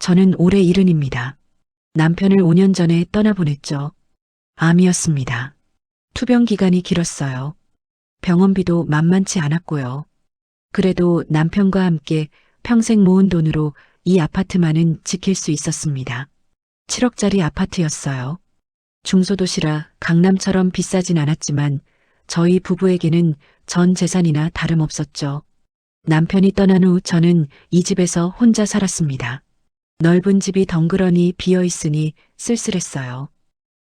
저는 올해 70입니다. 남편을 5년 전에 떠나보냈죠. 암이었습니다. 투병 기간이 길었어요. 병원비도 만만치 않았고요. 그래도 남편과 함께 평생 모은 돈으로 이 아파트만은 지킬 수 있었습니다. 7억짜리 아파트였어요. 중소도시라 강남처럼 비싸진 않았지만 저희 부부에게는 전 재산이나 다름없었죠. 남편이 떠난 후 저는 이 집에서 혼자 살았습니다. 넓은 집이 덩그러니 비어 있으니 쓸쓸했어요.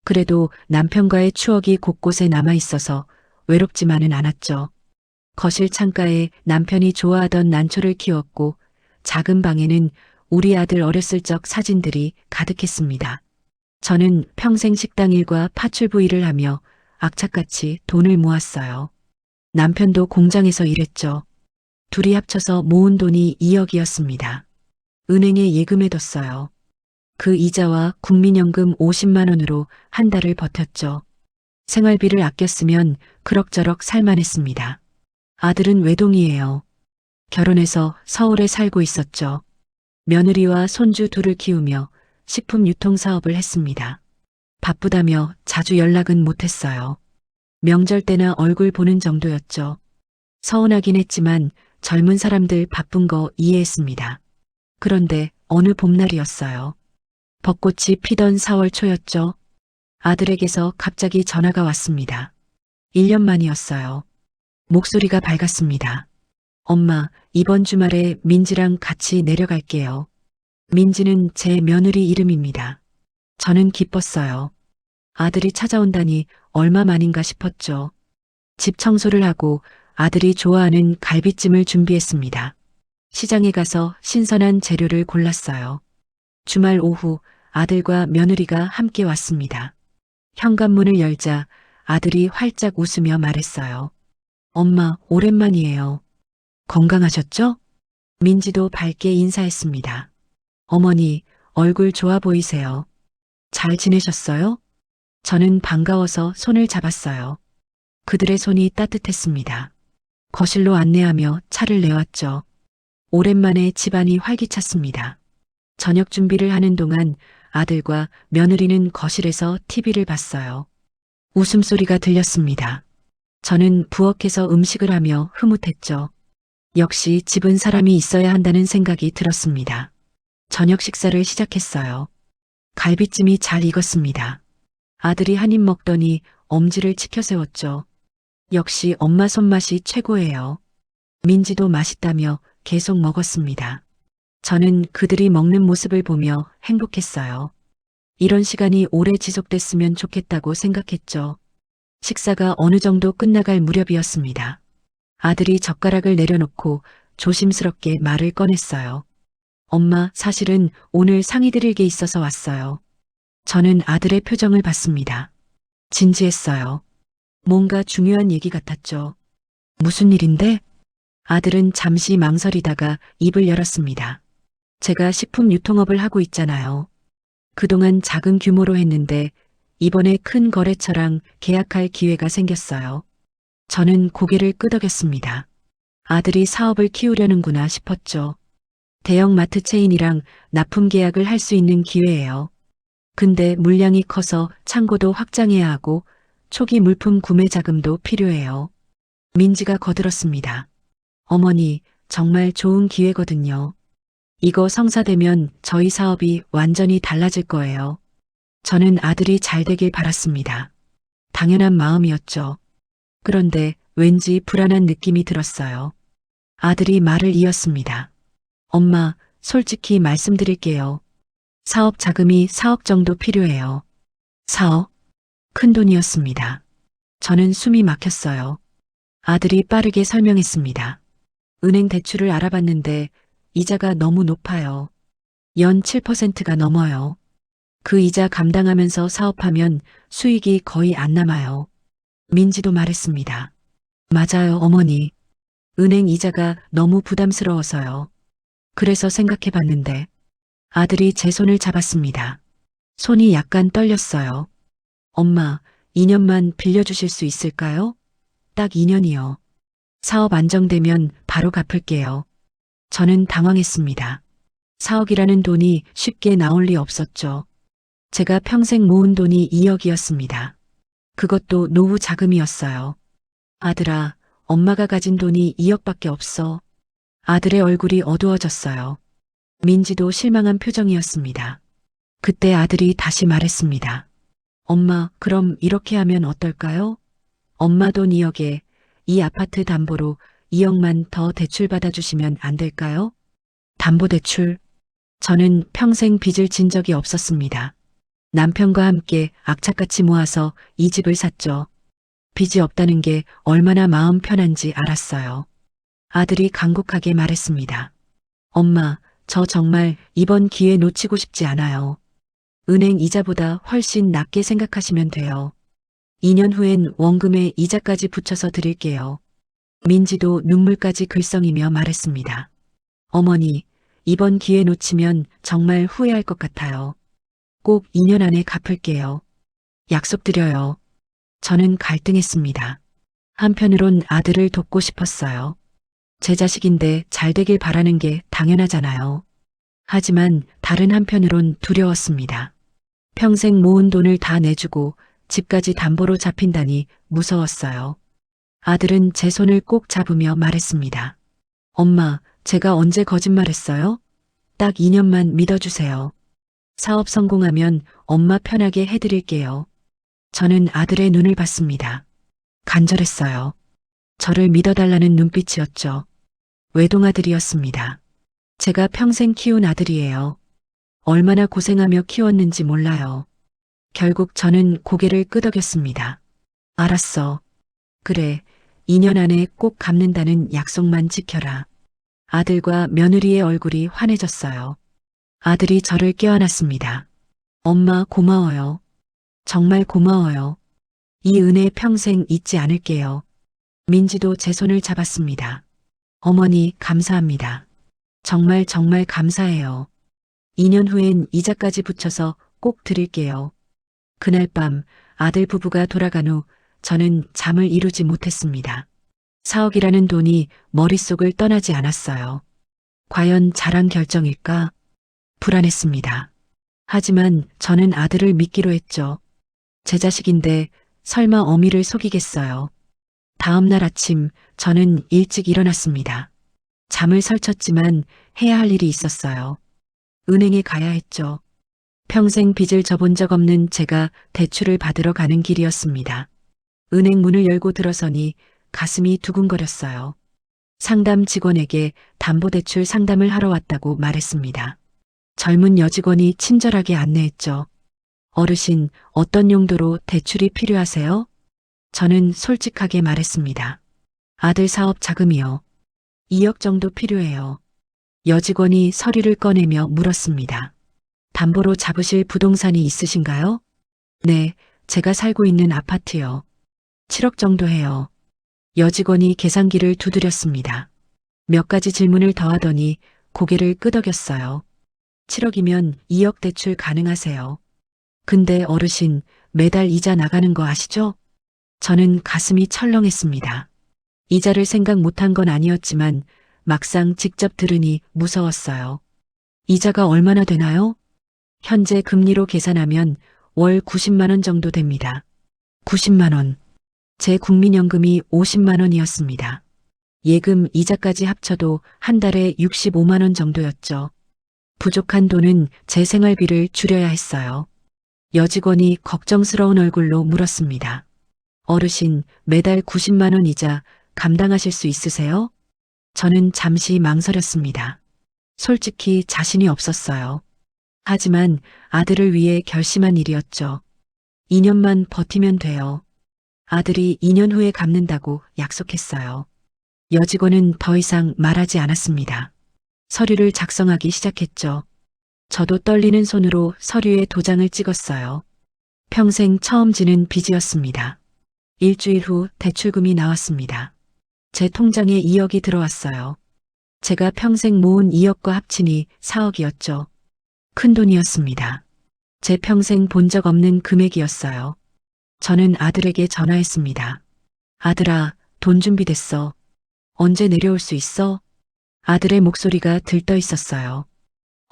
그래도 남편과의 추억이 곳곳에 남아 있어서 외롭지만은 않았죠. 거실 창가에 남편이 좋아하던 난초를 키웠고 작은 방에는 우리 아들 어렸을 적 사진들이 가득했습니다. 저는 평생 식당 일과 파출부 일을 하며 악착같이 돈을 모았어요. 남편도 공장에서 일했죠. 둘이 합쳐서 모은 돈이 2억이었습니다. 은행에 예금해뒀어요. 그 이자와 국민연금 50만 원으로 한 달을 버텼죠. 생활비를 아껴 쓰면 그럭저럭 살만했습니다. 아들은 외동이에요. 결혼해서 서울에 살고 있었죠. 며느리와 손주 둘을 키우며 식품 유통 사업을 했습니다. 바쁘다며 자주 연락은 못했어요. 명절 때나 얼굴 보는 정도였죠. 서운하긴 했지만 젊은 사람들 바쁜 거 이해했습니다. 그런데 어느 봄날이었어요. 벚꽃이 피던 4월 초였죠. 아들에게서 갑자기 전화가 왔습니다. 1년 만이었어요. 목소리가 밝았습니다. 엄마, 이번 주말에 민지랑 같이 내려갈게요. 민지는 제 며느리 이름입니다. 저는 기뻤어요. 아들이 찾아온다니 얼마 만인가 싶었죠. 집 청소를 하고 아들이 좋아하는 갈비찜을 준비했습니다. 시장에 가서 신선한 재료를 골랐어요. 주말 오후 아들과 며느리가 함께 왔습니다. 현관문을 열자 아들이 활짝 웃으며 말했어요. 엄마, 오랜만이에요. 건강하셨죠? 민지도 밝게 인사했습니다. 어머니, 얼굴 좋아 보이세요. 잘 지내셨어요? 저는 반가워서 손을 잡았어요. 그들의 손이 따뜻했습니다. 거실로 안내하며 차를 내왔죠. 오랜만에 집안이 활기찼습니다. 저녁 준비를 하는 동안 아들과 며느리는 거실에서 TV를 봤어요. 웃음소리가 들렸습니다. 저는 부엌에서 음식을 하며 흐뭇했죠. 역시 집은 사람이 있어야 한다는 생각이 들었습니다. 저녁 식사를 시작했어요. 갈비찜이 잘 익었습니다. 아들이 한 입 먹더니 엄지를 치켜세웠죠. 역시 엄마 손맛이 최고예요. 민지도 맛있다며 계속 먹었습니다. 저는 그들이 먹는 모습을 보며 행복했어요. 이런 시간이 오래 지속됐으면 좋겠다고 생각했죠. 식사가 어느 정도 끝나갈 무렵이었습니다. 아들이 젓가락을 내려놓고 조심스럽게 말을 꺼냈어요. 엄마, 사실은 오늘 상의 드릴 게 있어서 왔어요. 저는 아들의 표정을 봤습니다. 진지했어요. 뭔가 중요한 얘기 같았죠. 무슨 일인데? 아들은 잠시 망설이다가 입을 열었습니다. 제가 식품 유통업을 하고 있잖아요. 그동안 작은 규모로 했는데 이번에 큰 거래처랑 계약할 기회가 생겼어요. 저는 고개를 끄덕였습니다. 아들이 사업을 키우려는구나 싶었죠. 대형 마트 체인이랑 납품 계약을 할 수 있는 기회예요. 근데 물량이 커서 창고도 확장해야 하고 초기 물품 구매 자금도 필요해요. 민지가 거들었습니다. 어머니, 정말 좋은 기회거든요. 이거 성사되면 저희 사업이 완전히 달라질 거예요. 저는 아들이 잘 되길 바랐습니다. 당연한 마음이었죠. 그런데 왠지 불안한 느낌이 들었어요. 아들이 말을 이었습니다. 엄마, 솔직히 말씀드릴게요. 사업 자금이 4억 정도 필요해요. 4억? 큰 돈이었습니다. 저는 숨이 막혔어요. 아들이 빠르게 설명했습니다. 은행 대출을 알아봤는데 이자가 너무 높아요. 연 7%가 넘어요. 그 이자 감당하면서 사업하면 수익이 거의 안 남아요. 민지도 말했습니다. 맞아요, 어머니. 은행 이자가 너무 부담스러워서요. 그래서 생각해 봤는데 아들이 제 손을 잡았습니다. 손이 약간 떨렸어요. 엄마, 2년만 빌려주실 수 있을까요? 딱 2년이요. 사업 안정되면 바로 갚을게요. 저는 당황했습니다. 4억이라는 돈이 쉽게 나올 리 없었죠. 제가 평생 모은 돈이 2억이었습니다. 그것도 노후 자금이었어요. 아들아, 엄마가 가진 돈이 2억밖에 없어. 아들의 얼굴이 어두워졌어요. 민지도 실망한 표정이었습니다. 그때 아들이 다시 말했습니다. 엄마, 그럼 이렇게 하면 어떨까요? 엄마 돈 2억에 이 아파트 담보로 2억만 더 대출 받아주시면 안 될까요? 담보대출. 저는 평생 빚을 진 적이 없었습니다. 남편과 함께 악착같이 모아서 이 집을 샀죠. 빚이 없다는 게 얼마나 마음 편한지 알았어요. 아들이 간곡하게 말했습니다. 엄마, 저 정말 이번 기회 놓치고 싶지 않아요. 은행 이자보다 훨씬 낮게 생각하시면 돼요. 2년 후엔 원금에 이자까지 붙여서 드릴게요. 민지도 눈물까지 글썽이며 말했습니다. 어머니, 이번 기회 놓치면 정말 후회할 것 같아요. 꼭 2년 안에 갚을게요. 약속드려요. 저는 갈등했습니다. 한편으론 아들을 돕고 싶었어요. 제 자식인데 잘 되길 바라는 게 당연하잖아요. 하지만 다른 한편으론 두려웠습니다. 평생 모은 돈을 다 내주고 집까지 담보로 잡힌다니 무서웠어요. 아들은 제 손을 꼭 잡으며 말했습니다. 엄마, 제가 언제 거짓말했어요? 딱 2년만 믿어주세요. 사업 성공하면 엄마 편하게 해드릴게요. 저는 아들의 눈을 봤습니다. 간절했어요. 저를 믿어달라는 눈빛이었죠. 외동아들이었습니다. 제가 평생 키운 아들이에요. 얼마나 고생하며 키웠는지 몰라요. 결국 저는 고개를 끄덕였습니다. 알았어. 그래, 2년 안에 꼭 갚는다는 약속만 지켜라. 아들과 며느리의 얼굴이 환해졌어요. 아들이 저를 껴안았습니다. 엄마 고마워요. 정말 고마워요. 이 은혜 평생 잊지 않을게요. 민지도 제 손을 잡았습니다. 어머니 감사합니다. 정말 정말 감사해요. 2년 후엔 이자까지 붙여서 꼭 드릴게요. 그날 밤 아들 부부가 돌아간 후 저는 잠을 이루지 못했습니다. 4억이라는 돈이 머릿속을 떠나지 않았어요. 과연 잘한 결정일까? 불안했습니다. 하지만 저는 아들을 믿기로 했죠. 제 자식인데 설마 어미를 속이겠어요. 다음 날 아침 저는 일찍 일어났습니다. 잠을 설쳤지만 해야 할 일이 있었어요. 은행에 가야 했죠. 평생 빚을 져본 적 없는 제가 대출을 받으러 가는 길이었습니다. 은행 문을 열고 들어서니 가슴이 두근거렸어요. 상담 직원에게 담보대출 상담을 하러 왔다고 말했습니다. 젊은 여직원이 친절하게 안내했죠. 어르신, 어떤 용도로 대출이 필요하세요? 저는 솔직하게 말했습니다. 아들 사업 자금이요. 2억 정도 필요해요. 여직원이 서류를 꺼내며 물었습니다. 담보로 잡으실 부동산이 있으신가요? 네, 제가 살고 있는 아파트요. 7억 정도 해요. 여직원이 계산기를 두드렸습니다. 몇 가지 질문을 더하더니 고개를 끄덕였어요. 7억이면 2억 대출 가능하세요. 근데 어르신, 매달 이자 나가는 거 아시죠? 저는 가슴이 철렁했습니다. 이자를 생각 못한 건 아니었지만 막상 직접 들으니 무서웠어요. 이자가 얼마나 되나요? 현재 금리로 계산하면 월 90만 원 정도 됩니다. 90만 원. 제 국민연금이 50만 원이었습니다. 예금 이자까지 합쳐도 한 달에 65만 원 정도였죠. 부족한 돈은 제 생활비를 줄여야 했어요. 여직원이 걱정스러운 얼굴로 물었습니다. 어르신, 매달 90만 원 이자 감당하실 수 있으세요? 저는 잠시 망설였습니다. 솔직히 자신이 없었어요. 하지만 아들을 위해 결심한 일이었죠. 2년만 버티면 돼요. 아들이 2년 후에 갚는다고 약속했어요. 여직원은 더 이상 말하지 않았습니다. 서류를 작성하기 시작했죠. 저도 떨리는 손으로 서류에 도장을 찍었어요. 평생 처음 지는 빚이었습니다. 일주일 후 대출금이 나왔습니다. 제 통장에 2억이 들어왔어요. 제가 평생 모은 2억과 합치니 4억이었죠. 큰 돈이었습니다. 제 평생 본 적 없는 금액이었어요. 저는 아들에게 전화했습니다. 아들아, 돈 준비됐어. 언제 내려올 수 있어? 아들의 목소리가 들떠 있었어요.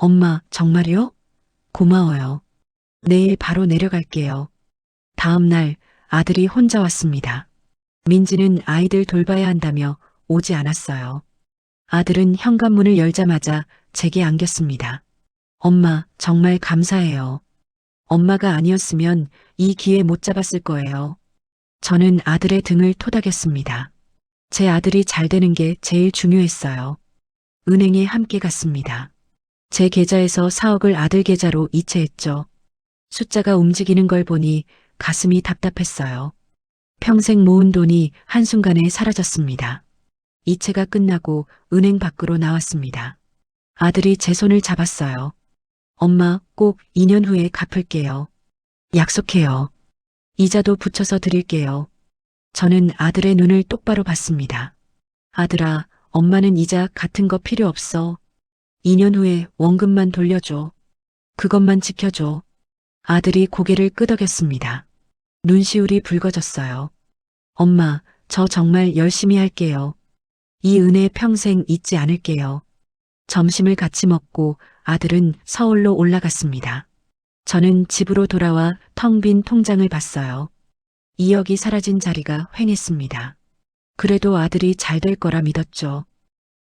엄마, 정말요? 고마워요. 내일 바로 내려갈게요. 다음 날 아들이 혼자 왔습니다. 민지는 아이들 돌봐야 한다며 오지 않았어요. 아들은 현관문을 열자마자 제게 안겼습니다. 엄마, 정말 감사해요. 엄마가 아니었으면 이 기회 못 잡았을 거예요. 저는 아들의 등을 토닥였습니다. 제 아들이 잘 되는 게 제일 중요했어요. 은행에 함께 갔습니다. 제 계좌에서 4억을 아들 계좌로 이체했죠. 숫자가 움직이는 걸 보니 가슴이 답답했어요. 평생 모은 돈이 한순간에 사라졌습니다. 이체가 끝나고 은행 밖으로 나왔습니다. 아들이 제 손을 잡았어요. 엄마, 꼭 2년 후에 갚을게요. 약속해요. 이자도 붙여서 드릴게요. 저는 아들의 눈을 똑바로 봤습니다. 아들아, 엄마는 이자 같은 거 필요 없어. 2년 후에 원금만 돌려줘. 그것만 지켜줘. 아들이 고개를 끄덕였습니다. 눈시울이 붉어졌어요. 엄마, 저 정말 열심히 할게요. 이 은혜 평생 잊지 않을게요. 점심을 같이 먹고 아들은 서울로 올라갔습니다. 저는 집으로 돌아와 텅 빈 통장을 봤어요. 2억이 사라진 자리가 휑했습니다. 그래도 아들이 잘 될 거라 믿었죠.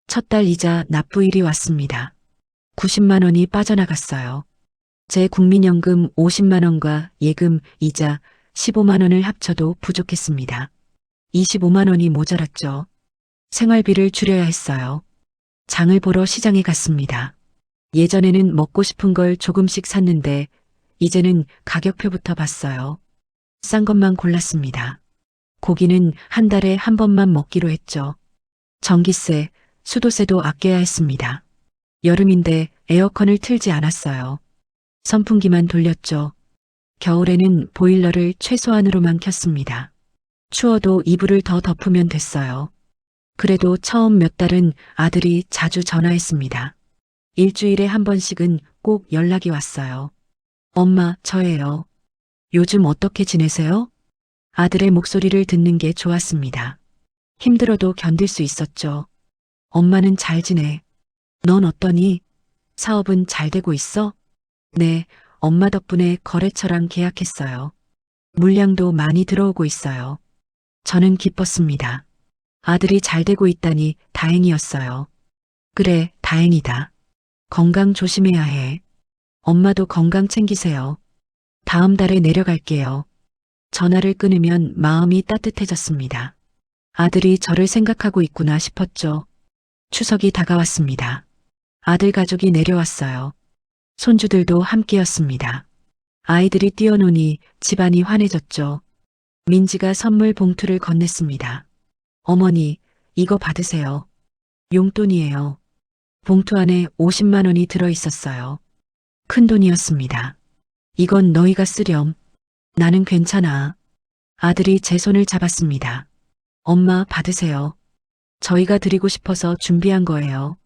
첫 달 이자 납부일이 왔습니다. 90만 원이 빠져나갔어요. 제 국민연금 50만 원과 예금, 이자 15만 원을 합쳐도 부족했습니다. 25만 원이 모자랐죠. 생활비를 줄여야 했어요. 장을 보러 시장에 갔습니다. 예전에는 먹고 싶은 걸 조금씩 샀는데 이제는 가격표부터 봤어요. 싼 것만 골랐습니다. 고기는 한 달에 한 번만 먹기로 했죠. 전기세, 수도세도 아껴야 했습니다. 여름인데 에어컨을 틀지 않았어요. 선풍기만 돌렸죠. 겨울에는 보일러를 최소한으로만 켰습니다. 추워도 이불을 더 덮으면 됐어요. 그래도 처음 몇 달은 아들이 자주 전화했습니다. 일주일에 한 번씩은 꼭 연락이 왔어요. 엄마, 저예요. 요즘 어떻게 지내세요? 아들의 목소리를 듣는 게 좋았습니다. 힘들어도 견딜 수 있었죠. 엄마는 잘 지내. 넌 어떠니? 사업은 잘 되고 있어? 네, 엄마 덕분에 거래처랑 계약했어요. 물량도 많이 들어오고 있어요. 저는 기뻤습니다. 아들이 잘 되고 있다니 다행이었어요. 그래, 다행이다. 건강 조심해야 해. 엄마도 건강 챙기세요. 다음 달에 내려갈게요. 전화를 끊으면 마음이 따뜻해졌습니다. 아들이 저를 생각하고 있구나 싶었죠. 추석이 다가왔습니다. 아들 가족이 내려왔어요. 손주들도 함께였습니다. 아이들이 뛰어노니 집안이 환해졌죠. 민지가 선물 봉투를 건넸습니다. 어머니, 이거 받으세요. 용돈이에요. 봉투 안에 50만 원이 들어 있었어요. 큰 돈이었습니다. 이건 너희가 쓰렴. 나는 괜찮아. 아들이 제 손을 잡았습니다. 엄마, 받으세요. 저희가 드리고 싶어서 준비한 거예요.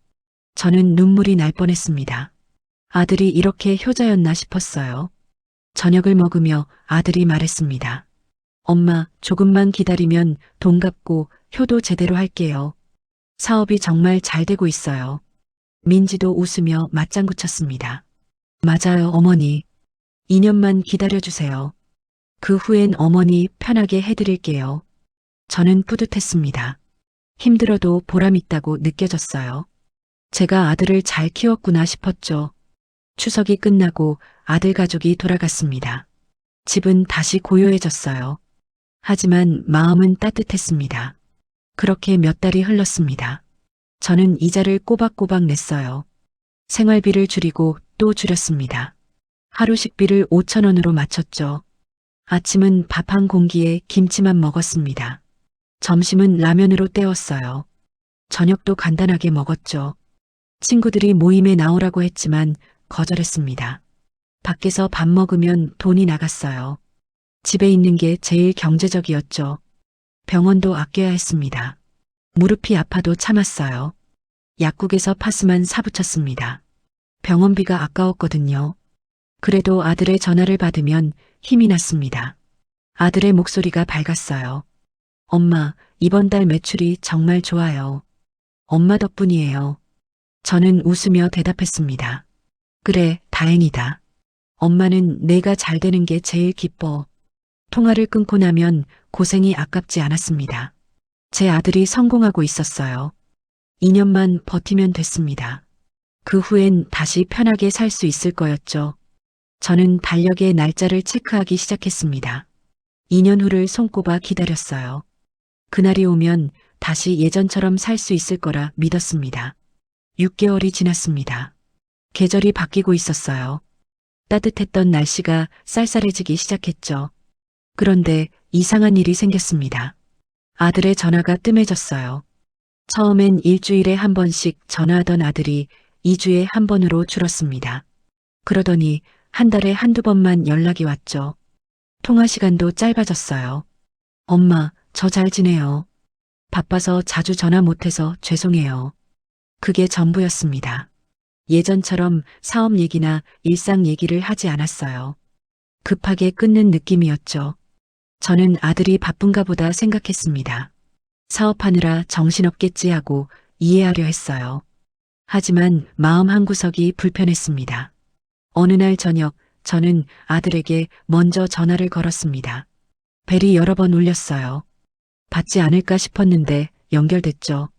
저는 눈물이 날 뻔했습니다. 아들이 이렇게 효자였나 싶었어요. 저녁을 먹으며 아들이 말했습니다. 엄마, 조금만 기다리면 돈 갚고 효도 제대로 할게요. 사업이 정말 잘 되고 있어요. 민지도 웃으며 맞장구 쳤습니다. 맞아요, 어머니. 2년만 기다려주세요. 그 후엔 어머니 편하게 해드릴게요. 저는 뿌듯했습니다. 힘들어도 보람있다고 느껴졌어요. 제가 아들을 잘 키웠구나 싶었죠. 추석이 끝나고 아들 가족이 돌아갔습니다. 집은 다시 고요해졌어요. 하지만 마음은 따뜻했습니다. 그렇게 몇 달이 흘렀습니다. 저는 이자를 꼬박꼬박 냈어요. 생활비를 줄이고 또 줄였습니다. 하루 식비를 5천 원으로 맞췄죠. 아침은 밥 한 공기에 김치만 먹었습니다. 점심은 라면으로 때웠어요. 저녁도 간단하게 먹었죠. 친구들이 모임에 나오라고 했지만 거절했습니다. 밖에서 밥 먹으면 돈이 나갔어요. 집에 있는 게 제일 경제적이었죠. 병원도 아껴야 했습니다. 무릎이 아파도 참았어요. 약국에서 파스만 사붙였습니다. 병원비가 아까웠거든요. 그래도 아들의 전화를 받으면 힘이 났습니다. 아들의 목소리가 밝았어요. 엄마, 이번 달 매출이 정말 좋아요. 엄마 덕분이에요. 저는 웃으며 대답했습니다. 그래, 다행이다. 엄마는 내가 잘 되는 게 제일 기뻐. 통화를 끊고 나면 고생이 아깝지 않았습니다. 제 아들이 성공하고 있었어요. 2년만 버티면 됐습니다. 그 후엔 다시 편하게 살 수 있을 거였죠. 저는 달력의 날짜를 체크하기 시작했습니다. 2년 후를 손꼽아 기다렸어요. 그날이 오면 다시 예전처럼 살 수 있을 거라 믿었습니다. 6개월이 지났습니다. 계절이 바뀌고 있었어요. 따뜻했던 날씨가 쌀쌀해지기 시작했죠. 그런데 이상한 일이 생겼습니다. 아들의 전화가 뜸해졌어요. 처음엔 일주일에 한 번씩 전화하던 아들이 2주에 한 번으로 줄었습니다. 그러더니 한 달에 한두 번만 연락이 왔죠. 통화 시간도 짧아졌어요. 엄마, 저 잘 지내요. 바빠서 자주 전화 못해서 죄송해요. 그게 전부였습니다. 예전처럼 사업 얘기나 일상 얘기를 하지 않았어요. 급하게 끊는 느낌이었죠. 저는 아들이 바쁜가 보다 생각했습니다. 사업하느라 정신없겠지 하고 이해하려 했어요. 하지만 마음 한구석이 불편했습니다. 어느 날 저녁 저는 아들에게 먼저 전화를 걸었습니다. 벨이 여러 번 울렸어요. 받지 않을까 싶었는데 연결됐죠.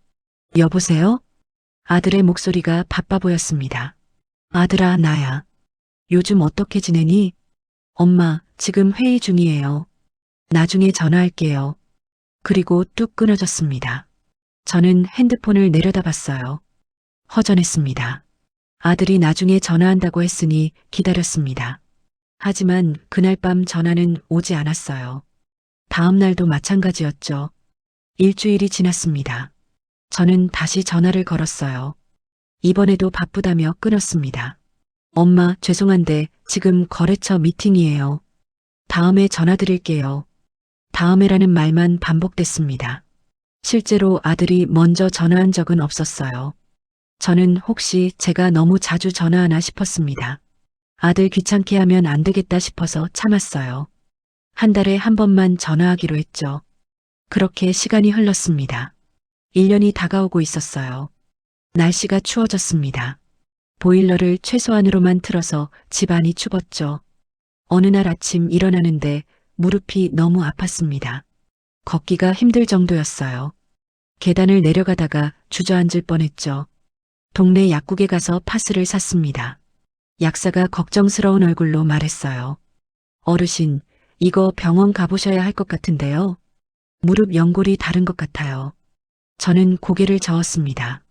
여보세요? 아들의 목소리가 바빠 보였습니다. 아들아, 나야. 요즘 어떻게 지내니? 엄마, 지금 회의 중이에요. 나중에 전화할게요. 그리고 뚝 끊어졌습니다. 저는 핸드폰을 내려다봤어요. 허전했습니다. 아들이 나중에 전화한다고 했으니 기다렸습니다. 하지만 그날 밤 전화는 오지 않았어요. 다음 날도 마찬가지였죠. 일주일이 지났습니다. 저는 다시 전화를 걸었어요. 이번에도 바쁘다며 끊었습니다. 엄마, 죄송한데 지금 거래처 미팅이에요. 다음에 전화드릴게요. 다음에라는 말만 반복됐습니다. 실제로 아들이 먼저 전화한 적은 없었어요. 저는 혹시 제가 너무 자주 전화하나 싶었습니다. 아들 귀찮게 하면 안 되겠다 싶어서 참았어요. 한 달에 한 번만 전화하기로 했죠. 그렇게 시간이 흘렀습니다. 1년이 다가오고 있었어요. 날씨가 추워졌습니다. 보일러를 최소한으로만 틀어서 집안이 춥었죠. 어느 날 아침 일어나는데 무릎이 너무 아팠습니다. 걷기가 힘들 정도였어요. 계단을 내려가다가 주저앉을 뻔했죠. 동네 약국에 가서 파스를 샀습니다. 약사가 걱정스러운 얼굴로 말했어요. 어르신, 이거 병원 가보셔야 할 것 같은데요. 무릎 연골이 다른 것 같아요. 저는 고개를 저었습니다.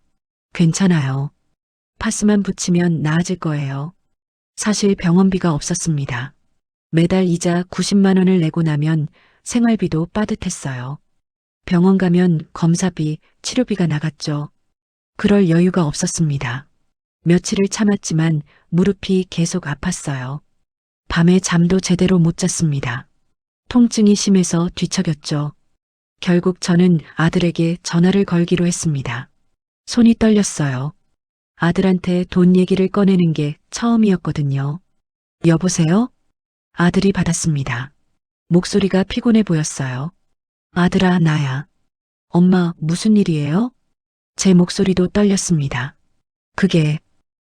괜찮아요. 파스만 붙이면 나아질 거예요. 사실 병원비가 없었습니다. 매달 이자 90만 원을 내고 나면 생활비도 빠듯했어요. 병원 가면 검사비, 치료비가 나갔죠. 그럴 여유가 없었습니다. 며칠을 참았지만 무릎이 계속 아팠어요. 밤에 잠도 제대로 못 잤습니다. 통증이 심해서 뒤척였죠. 결국 저는 아들에게 전화를 걸기로 했습니다. 손이 떨렸어요. 아들한테 돈 얘기를 꺼내는 게 처음이었거든요. 여보세요? 아들이 받았습니다. 목소리가 피곤해 보였어요. 아들아, 나야. 엄마, 무슨 일이에요? 제 목소리도 떨렸습니다. 그게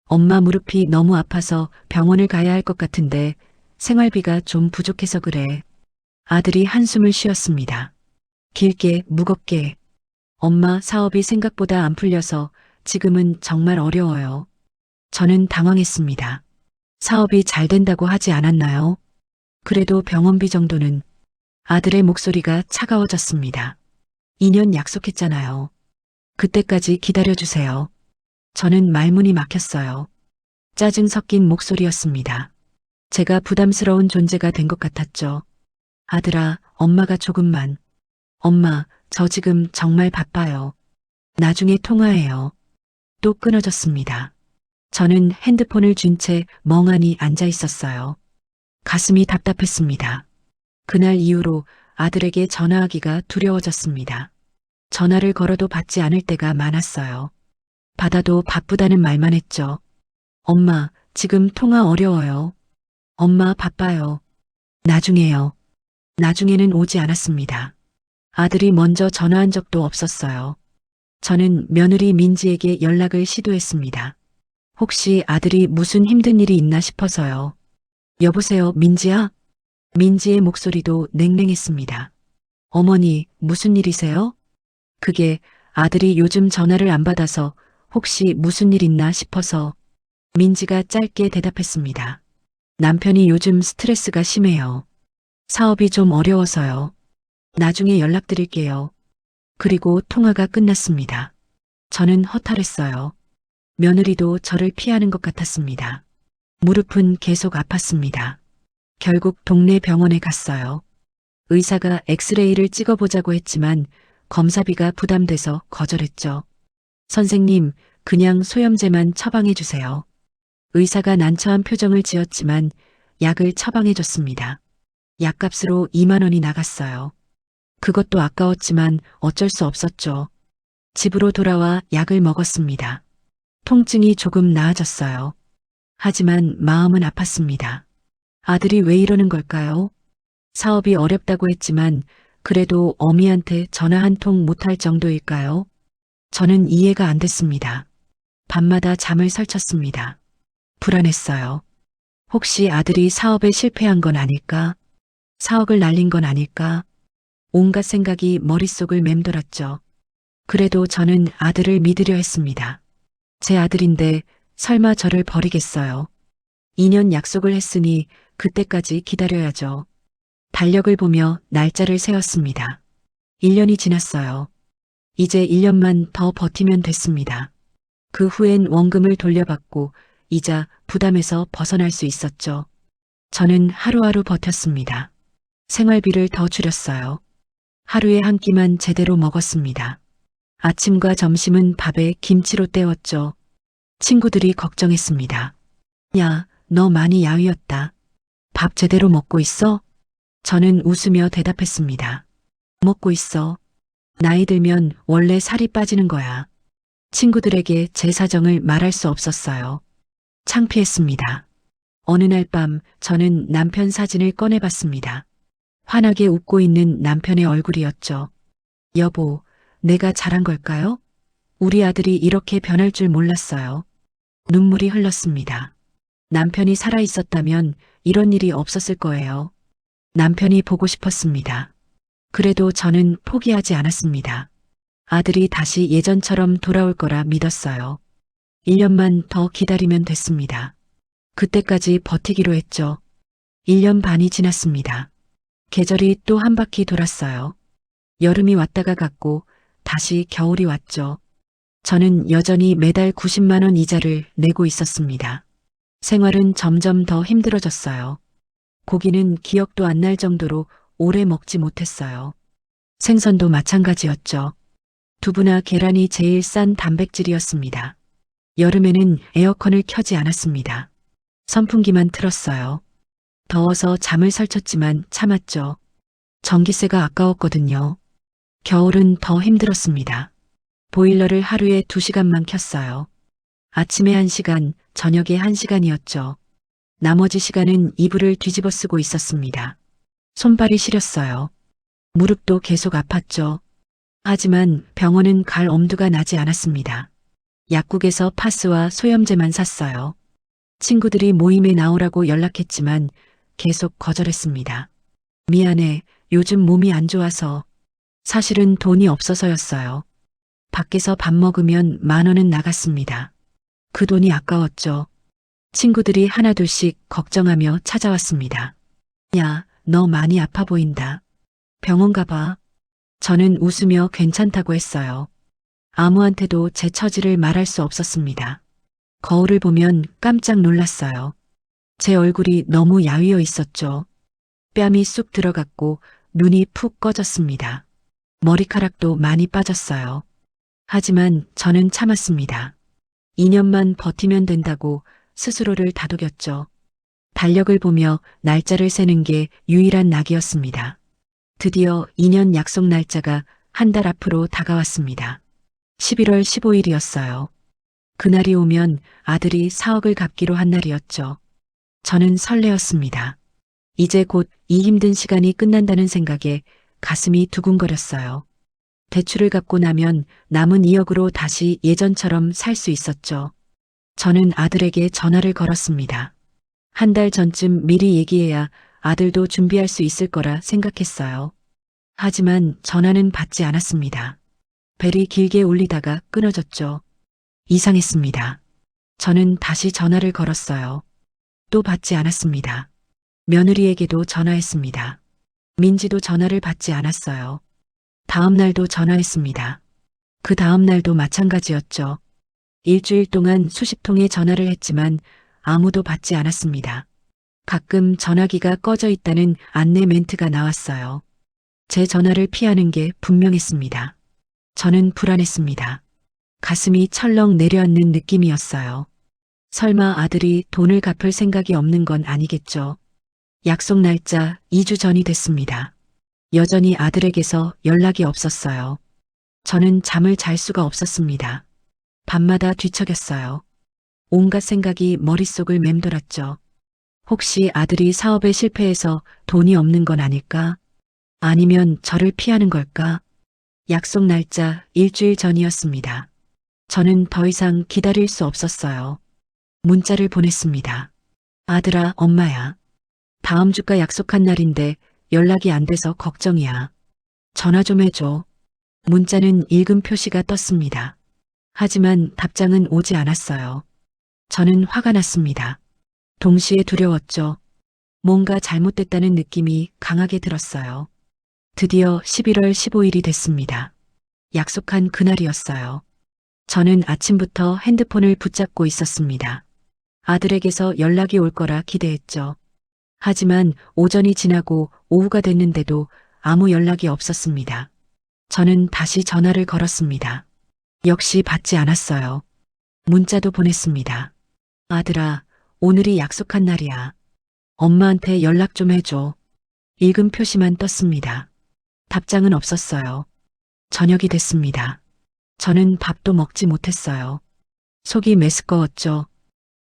엄마 무릎이 너무 아파서 병원을 가야 할 것 같은데 생활비가 좀 부족해서 그래. 아들이 한숨을 쉬었습니다. 길게, 무겁게. 엄마, 사업이 생각보다 안 풀려서 지금은 정말 어려워요. 저는 당황했습니다. 사업이 잘 된다고 하지 않았나요? 그래도 병원비 정도는. 아들의 목소리가 차가워졌습니다. 2년 약속했잖아요. 그때까지 기다려주세요. 저는 말문이 막혔어요. 짜증 섞인 목소리였습니다. 제가 부담스러운 존재가 된 것 같았죠. 아들아, 엄마가 조금만. 엄마, 저 지금 정말 바빠요. 나중에 통화해요. 또 끊어졌습니다. 저는 핸드폰을 쥔 채 멍하니 앉아 있었어요. 가슴이 답답했습니다. 그날 이후로 아들에게 전화하기가 두려워졌습니다. 전화를 걸어도 받지 않을 때가 많았어요. 받아도 바쁘다는 말만 했죠. 엄마, 지금 통화 어려워요. 엄마, 바빠요. 나중에요. 나중에는 오지 않았습니다. 아들이 먼저 전화한 적도 없었어요. 저는 며느리 민지에게 연락을 시도했습니다. 혹시 아들이 무슨 힘든 일이 있나 싶어서요. 여보세요, 민지야? 민지의 목소리도 냉랭했습니다. 어머니, 무슨 일이세요? 그게 아들이 요즘 전화를 안 받아서 혹시 무슨 일 있나 싶어서 민지가 짧게 대답했습니다. 남편이 요즘 스트레스가 심해요. 사업이 좀 어려워서요. 나중에 연락드릴게요. 그리고 통화가 끝났습니다. 저는 허탈했어요. 며느리도 저를 피하는 것 같았습니다. 무릎은 계속 아팠습니다. 결국 동네 병원에 갔어요. 의사가 엑스레이를 찍어보자고 했지만 검사비가 부담돼서 거절했죠. 선생님, 그냥 소염제만 처방해 주세요. 의사가 난처한 표정을 지었지만 약을 처방해 줬습니다. 약값으로 2만 원이 나갔어요. 그것도 아까웠지만 어쩔 수 없었죠. 집으로 돌아와 약을 먹었습니다. 통증이 조금 나아졌어요. 하지만 마음은 아팠습니다. 아들이 왜 이러는 걸까요? 사업이 어렵다고 했지만 그래도 어미한테 전화 한 통 못할 정도일까요? 저는 이해가 안 됐습니다. 밤마다 잠을 설쳤습니다. 불안했어요. 혹시 아들이 사업에 실패한 건 아닐까? 사업을 날린 건 아닐까? 온갖 생각이 머릿속을 맴돌았죠. 그래도 저는 아들을 믿으려 했습니다. 제 아들인데 설마 저를 버리겠어요. 2년 약속을 했으니 그때까지 기다려야죠. 달력을 보며 날짜를 세웠습니다. 1년이 지났어요. 이제 1년만 더 버티면 됐습니다. 그 후엔 원금을 돌려받고 이자 부담에서 벗어날 수 있었죠. 저는 하루하루 버텼습니다. 생활비를 더 줄였어요. 하루에 한 끼만 제대로 먹었습니다. 아침과 점심은 밥에 김치로 때웠죠. 친구들이 걱정했습니다. 야, 너 많이 야위었다. 밥 제대로 먹고 있어? 저는 웃으며 대답했습니다. 먹고 있어. 나이 들면 원래 살이 빠지는 거야. 친구들에게 제 사정을 말할 수 없었어요. 창피했습니다. 어느 날 밤 저는 남편 사진을 꺼내봤습니다. 환하게 웃고 있는 남편의 얼굴이었죠. 여보, 내가 잘한 걸까요? 우리 아들이 이렇게 변할 줄 몰랐어요. 눈물이 흘렀습니다. 남편이 살아 있었다면 이런 일이 없었을 거예요. 남편이 보고 싶었습니다. 그래도 저는 포기하지 않았습니다. 아들이 다시 예전처럼 돌아올 거라 믿었어요. 1년만 더 기다리면 됐습니다. 그때까지 버티기로 했죠. 1년 반이 지났습니다. 계절이 또 한 바퀴 돌았어요. 여름이 왔다가 갔고 다시 겨울이 왔죠. 저는 여전히 매달 90만 원 이자를 내고 있었습니다. 생활은 점점 더 힘들어졌어요. 고기는 기억도 안 날 정도로 오래 먹지 못했어요. 생선도 마찬가지였죠. 두부나 계란이 제일 싼 단백질이었습니다. 여름에는 에어컨을 켜지 않았습니다. 선풍기만 틀었어요. 더워서 잠을 설쳤지만 참았죠. 전기세가 아까웠거든요. 겨울은 더 힘들었습니다. 보일러를 하루에 2시간만 켰어요. 아침에 1시간, 저녁에 1시간이었죠. 나머지 시간은 이불을 뒤집어 쓰고 있었습니다. 손발이 시렸어요. 무릎도 계속 아팠죠. 하지만 병원은 갈 엄두가 나지 않았습니다. 약국에서 파스와 소염제만 샀어요. 친구들이 모임에 나오라고 연락했지만 계속 거절했습니다. 미안해, 요즘 몸이 안 좋아서. 사실은 돈이 없어서였어요. 밖에서 밥 먹으면 10,000원은 나갔습니다. 그 돈이 아까웠죠. 친구들이 하나둘씩 걱정하며 찾아왔습니다. 야, 너 많이 아파 보인다. 병원 가봐. 저는 웃으며 괜찮다고 했어요. 아무한테도 제 처지를 말할 수 없었습니다. 거울을 보면 깜짝 놀랐어요. 제 얼굴이 너무 야위어 있었죠. 뺨이 쑥 들어갔고 눈이 푹 꺼졌습니다. 머리카락도 많이 빠졌어요. 하지만 저는 참았습니다. 2년만 버티면 된다고 스스로를 다독였죠. 달력을 보며 날짜를 세는 게 유일한 낙이었습니다. 드디어 2년 약속 날짜가 한 달 앞으로 다가왔습니다. 11월 15일이었어요. 그날이 오면 아들이 4억을 갚기로 한 날이었죠. 저는 설레었습니다. 이제 곧 이 힘든 시간이 끝난다는 생각에 가슴이 두근거렸어요. 대출을 갚고 나면 남은 2억으로 다시 예전처럼 살 수 있었죠. 저는 아들에게 전화를 걸었습니다. 한 달 전쯤 미리 얘기해야 아들도 준비할 수 있을 거라 생각했어요. 하지만 전화는 받지 않았습니다. 벨이 길게 울리다가 끊어졌죠. 이상했습니다. 저는 다시 전화를 걸었어요. 또 받지 않았습니다. 며느리에게도 전화했습니다. 민지도 전화를 받지 않았어요. 다음 날도 전화했습니다. 그 다음 날도 마찬가지였죠. 일주일 동안 수십 통의 전화를 했지만 아무도 받지 않았습니다. 가끔 전화기가 꺼져 있다는 안내 멘트가 나왔어요. 제 전화를 피하는 게 분명했습니다. 저는 불안했습니다. 가슴이 철렁 내려앉는 느낌이었어요. 설마 아들이 돈을 갚을 생각이 없는 건 아니겠죠. 약속 날짜 2주 전이 됐습니다. 여전히 아들에게서 연락이 없었어요. 저는 잠을 잘 수가 없었습니다. 밤마다 뒤척였어요. 온갖 생각이 머릿속을 맴돌았죠. 혹시 아들이 사업에 실패해서 돈이 없는 건 아닐까? 아니면 저를 피하는 걸까? 약속 날짜 일주일 전이었습니다. 저는 더 이상 기다릴 수 없었어요. 문자를 보냈습니다. 아들아, 엄마야. 다음 주가 약속한 날인데 연락이 안 돼서 걱정이야. 전화 좀 해줘. 문자는 읽음 표시가 떴습니다. 하지만 답장은 오지 않았어요. 저는 화가 났습니다. 동시에 두려웠죠. 뭔가 잘못됐다는 느낌이 강하게 들었어요. 드디어 11월 15일이 됐습니다. 약속한 그날이었어요. 저는 아침부터 핸드폰을 붙잡고 있었습니다. 아들에게서 연락이 올 거라 기대했죠. 하지만 오전이 지나고 오후가 됐는데도 아무 연락이 없었습니다. 저는 다시 전화를 걸었습니다. 역시 받지 않았어요. 문자도 보냈습니다. 아들아, 오늘이 약속한 날이야. 엄마한테 연락 좀 해줘. 읽음 표시만 떴습니다. 답장은 없었어요. 저녁이 됐습니다. 저는 밥도 먹지 못했어요. 속이 메스꺼웠죠.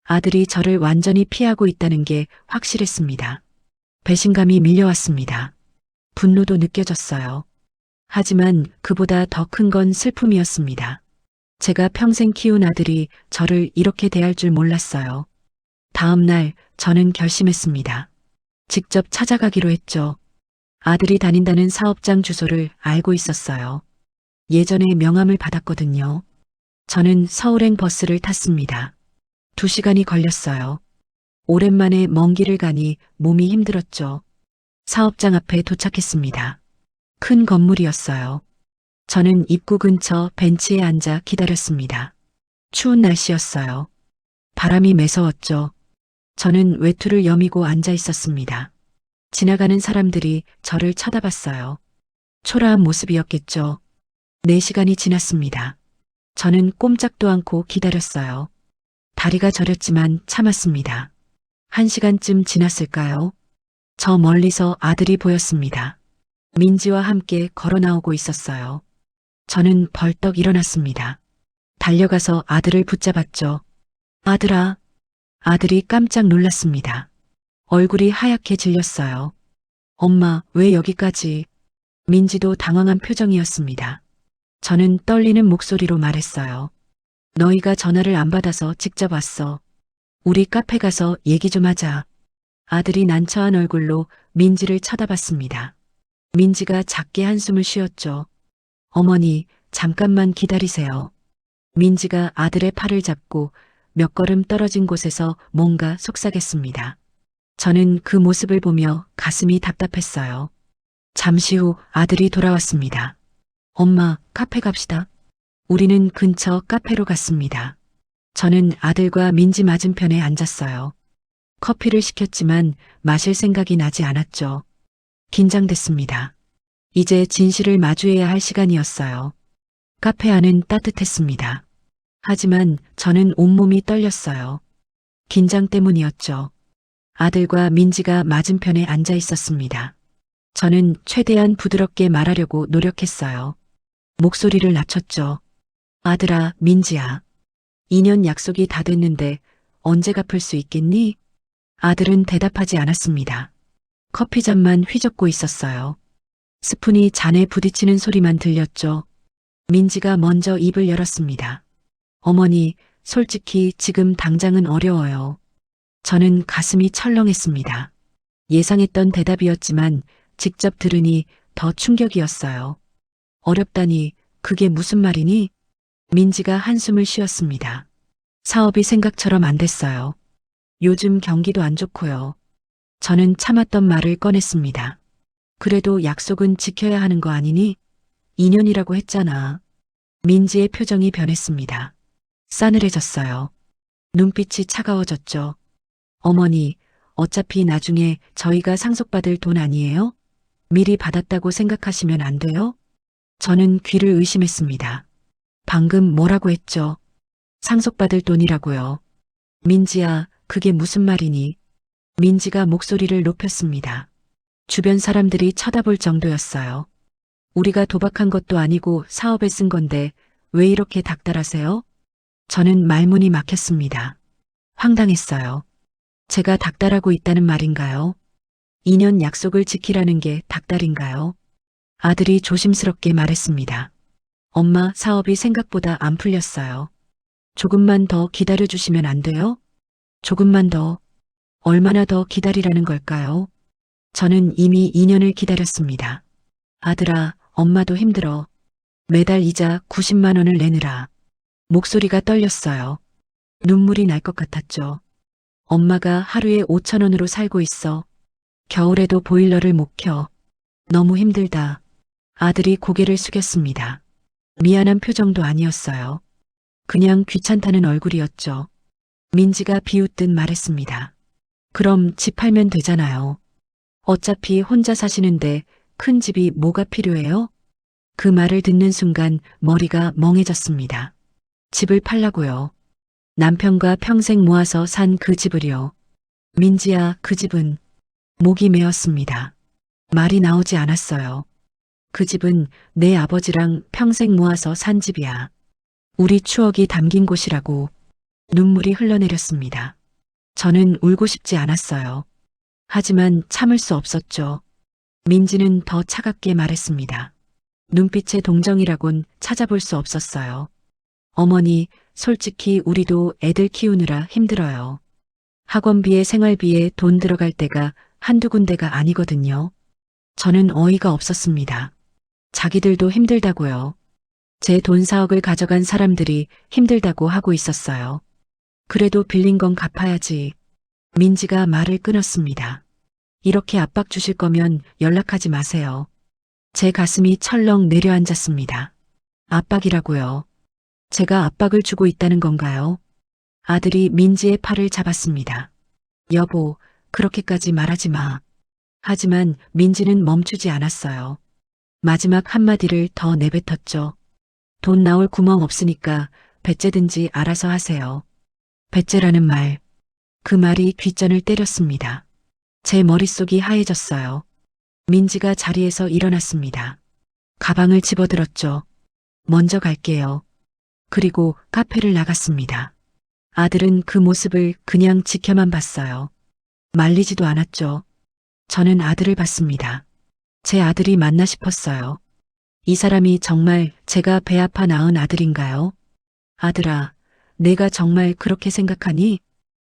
아들이 저를 완전히 피하고 있다는 게 확실했습니다. 배신감이 밀려왔습니다. 분노도 느껴졌어요. 하지만 그보다 더 큰 건 슬픔이었습니다. 제가 평생 키운 아들이 저를 이렇게 대할 줄 몰랐어요. 다음 날 저는 결심했습니다. 직접 찾아가기로 했죠. 아들이 다닌다는 사업장 주소를 알고 있었어요. 예전에 명함을 받았거든요. 저는 서울행 버스를 탔습니다. 2시간이 걸렸어요. 오랜만에 먼 길을 가니 몸이 힘들었죠. 사업장 앞에 도착했습니다. 큰 건물이었어요. 저는 입구 근처 벤치에 앉아 기다렸습니다. 추운 날씨였어요. 바람이 매서웠죠. 저는 외투를 여미고 앉아 있었습니다. 지나가는 사람들이 저를 쳐다봤어요. 초라한 모습이었겠죠. 4시간이 지났습니다. 저는 꼼짝도 않고 기다렸어요. 다리가 저렸지만 참았습니다. 1시간쯤 지났을까요? 저 멀리서 아들이 보였습니다. 민지와 함께 걸어 나오고 있었어요. 저는 벌떡 일어났습니다. 달려가서 아들을 붙잡았죠. 아들아. 아들이 깜짝 놀랐습니다. 얼굴이 하얗게 질렸어요. 엄마, 왜 여기까지? 민지도 당황한 표정이었습니다. 저는 떨리는 목소리로 말했어요. 너희가 전화를 안 받아서 직접 왔어. 우리 카페 가서 얘기 좀 하자. 아들이 난처한 얼굴로 민지를 쳐다봤습니다. 민지가 작게 한숨을 쉬었죠. 어머니, 잠깐만 기다리세요. 민지가 아들의 팔을 잡고 몇 걸음 떨어진 곳에서 뭔가 속삭였습니다. 저는 그 모습을 보며 가슴이 답답했어요. 잠시 후 아들이 돌아왔습니다. 엄마, 카페 갑시다. 우리는 근처 카페로 갔습니다. 저는 아들과 민지 맞은편에 앉았어요. 커피를 시켰지만 마실 생각이 나지 않았죠. 긴장됐습니다. 이제 진실을 마주해야 할 시간이었어요. 카페 안은 따뜻했습니다. 하지만 저는 온몸이 떨렸어요. 긴장 때문이었죠. 아들과 민지가 맞은편에 앉아 있었습니다. 저는 최대한 부드럽게 말하려고 노력했어요. 목소리를 낮췄죠. 아들아, 민지야. 2년 약속이 다 됐는데 언제 갚을 수 있겠니? 아들은 대답하지 않았습니다. 커피잔만 휘젓고 있었어요. 스푼이 잔에 부딪히는 소리만 들렸죠. 민지가 먼저 입을 열었습니다. 어머니, 솔직히 지금 당장은 어려워요. 저는 가슴이 철렁했습니다. 예상했던 대답이었지만 직접 들으니 더 충격이었어요. 어렵다니, 그게 무슨 말이니? 민지가 한숨을 쉬었습니다. 사업이 생각처럼 안 됐어요. 요즘 경기도 안 좋고요. 저는 참았던 말을 꺼냈습니다. 그래도 약속은 지켜야 하는 거 아니니? 2년이라고 했잖아. 민지의 표정이 변했습니다. 싸늘해졌어요. 눈빛이 차가워졌죠. 어머니, 어차피 나중에 저희가 상속받을 돈 아니에요? 미리 받았다고 생각하시면 안 돼요? 저는 귀를 의심했습니다. 방금 뭐라고 했죠? 상속받을 돈이라고요. 민지야, 그게 무슨 말이니? 민지가 목소리를 높였습니다. 주변 사람들이 쳐다볼 정도였어요. 우리가 도박한 것도 아니고 사업에 쓴 건데 왜 이렇게 닥달하세요? 저는 말문이 막혔습니다. 황당했어요. 제가 닥달하고 있다는 말인가요? 2년 약속을 지키라는 게 닥달인가요? 아들이 조심스럽게 말했습니다. 엄마, 사업이 생각보다 안 풀렸어요. 조금만 더 기다려주시면 안 돼요? 조금만 더. 얼마나 더 기다리라는 걸까요? 저는 이미 2년을 기다렸습니다. 아들아, 엄마도 힘들어. 매달 이자 90만 원을 내느라. 목소리가 떨렸어요. 눈물이 날 것 같았죠. 엄마가 하루에 5천 원으로 살고 있어. 겨울에도 보일러를 못 켜. 너무 힘들다. 아들이 고개를 숙였습니다. 미안한 표정도 아니었어요. 그냥 귀찮다는 얼굴이었죠. 민지가 비웃듯 말했습니다. 그럼 집 팔면 되잖아요. 어차피 혼자 사시는데 큰 집이 뭐가 필요해요? 그 말을 듣는 순간 머리가 멍해졌습니다. 집을 팔라고요. 남편과 평생 모아서 산 그 집을요. 민지야, 그 집은 목이 메었습니다. 말이 나오지 않았어요. 그 집은 내 아버지랑 평생 모아서 산 집이야. 우리 추억이 담긴 곳이라고. 눈물이 흘러내렸습니다. 저는 울고 싶지 않았어요. 하지만 참을 수 없었죠. 민지는 더 차갑게 말했습니다. 눈빛의 동정이라곤 찾아볼 수 없었어요. 어머니, 솔직히 우리도 애들 키우느라 힘들어요. 학원비에 생활비에 돈 들어갈 때가 한두 군데가 아니거든요. 저는 어이가 없었습니다. 자기들도 힘들다고요. 제 돈 4억을 가져간 사람들이 힘들다고 하고 있었어요. 그래도 빌린 건 갚아야지. 민지가 말을 끊었습니다. 이렇게 압박 주실 거면 연락하지 마세요. 제 가슴이 철렁 내려앉았습니다. 압박이라고요. 제가 압박을 주고 있다는 건가요? 아들이 민지의 팔을 잡았습니다. 여보, 그렇게까지 말하지 마. 하지만 민지는 멈추지 않았어요. 마지막 한마디를 더 내뱉었죠. 돈 나올 구멍 없으니까 배째든지 알아서 하세요. 배째라는 말. 그 말이 귓전을 때렸습니다. 제 머릿속이 하얘졌어요. 민지가 자리에서 일어났습니다. 가방을 집어들었죠. 먼저 갈게요. 그리고 카페를 나갔습니다. 아들은 그 모습을 그냥 지켜만 봤어요. 말리지도 않았죠. 저는 아들을 봤습니다. 제 아들이 맞나 싶었어요. 이 사람이 정말 제가 배 아파 낳은 아들인가요? 아들아, 내가 정말 그렇게 생각하니?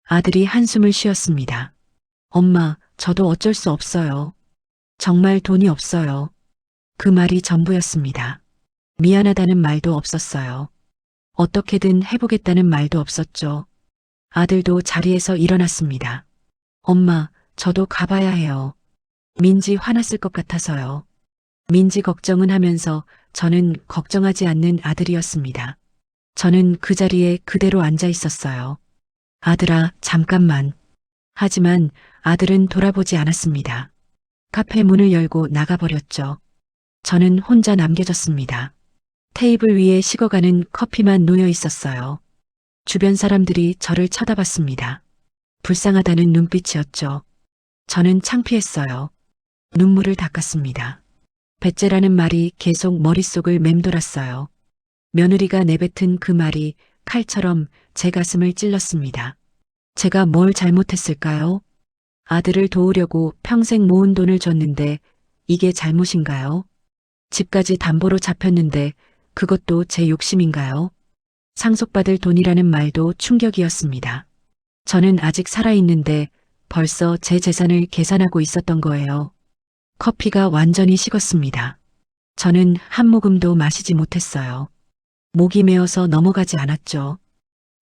아들이 한숨을 쉬었습니다. 엄마, 저도 어쩔 수 없어요. 정말 돈이 없어요. 그 말이 전부였습니다. 미안하다는 말도 없었어요. 어떻게든 해보겠다는 말도 없었죠. 아들도 자리에서 일어났습니다. 엄마, 저도 가봐야 해요. 민지 화났을 것 같아서요. 민지 걱정은 하면서 저는 걱정하지 않는 아들이었습니다. 저는 그 자리에 그대로 앉아 있었어요. 아들아, 잠깐만. 하지만 아들은 돌아보지 않았습니다. 카페 문을 열고 나가버렸죠. 저는 혼자 남겨졌습니다. 테이블 위에 식어가는 커피만 놓여 있었어요. 주변 사람들이 저를 쳐다봤습니다. 불쌍하다는 눈빛이었죠. 저는 창피했어요. 눈물을 닦았습니다. 배째라는 말이 계속 머릿속을 맴돌았어요. 며느리가 내뱉은 그 말이 칼처럼 제 가슴을 찔렀습니다. 제가 뭘 잘못했을까요? 아들을 도우려고 평생 모은 돈을 줬는데 이게 잘못인가요? 집까지 담보로 잡혔는데 그것도 제 욕심인가요? 상속받을 돈이라는 말도 충격이었습니다. 저는 아직 살아있는데 벌써 제 재산을 계산하고 있었던 거예요. 커피가 완전히 식었습니다. 저는 한 모금도 마시지 못했어요. 목이 메어서 넘어가지 않았죠.